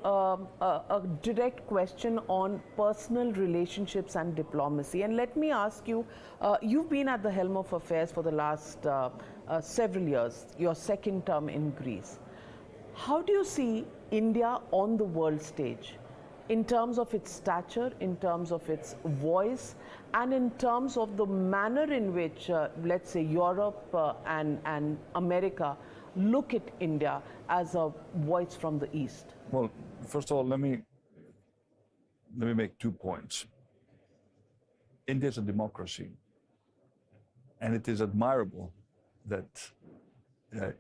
a direct question on personal relationships and diplomacy. And let me ask you, you've been at the helm of affairs for the last several years, your second term in Greece. How do you see India on the world stage in terms of its stature, in terms of its voice, and in terms of the manner in which, let's say, Europe and America look at India as a voice from the East? Well, first of all, let me make 2 points. India is a democracy, and it is admirable that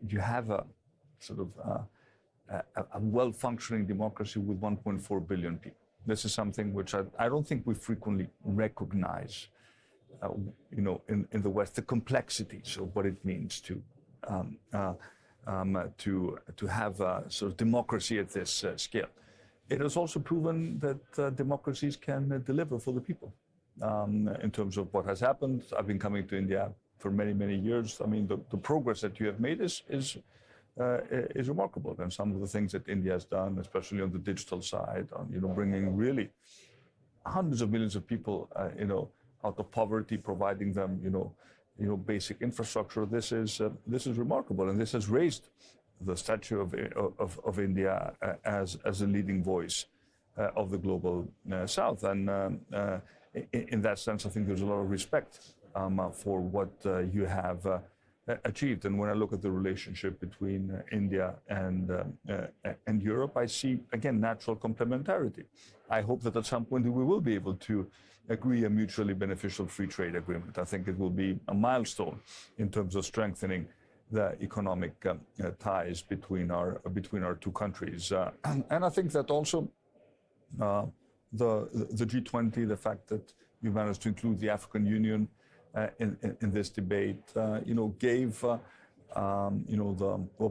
you have a sort of a well-functioning democracy with 1.4 billion people. This is something which I don't think we frequently recognize, in the West, the complexities of what it means to have a sort of democracy at this scale. It has also proven that democracies can deliver for the people. In terms of what has happened, I've been coming to India for many, many years. I mean, the progress that you have made is remarkable, and some of the things that India has done, especially on the digital side, on bringing really hundreds of millions of people, out of poverty, providing them, basic infrastructure. This is remarkable, and this has raised the stature of India as a leading voice of the global South. And in that sense, I think there's a lot of respect for what you have achieved. And when I look at the relationship between India and Europe, I see, again, natural complementarity. I hope that at some point we will be able to agree a mutually beneficial free trade agreement. I think it will be a milestone in terms of strengthening the economic ties between our two countries. And I think that also the G20, the fact that we managed to include the African Union in this debate, gave what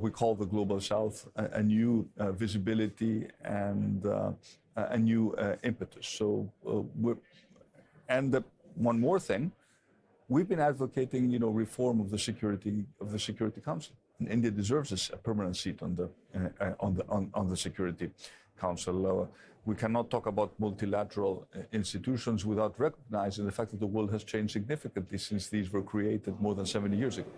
we call the global South a new visibility and a new impetus. So one more thing, we've been advocating reform of the Security Council. And India deserves a permanent seat on the Security Council. We cannot talk about multilateral institutions without recognizing the fact that the world has changed significantly since these were created more than 70 years ago.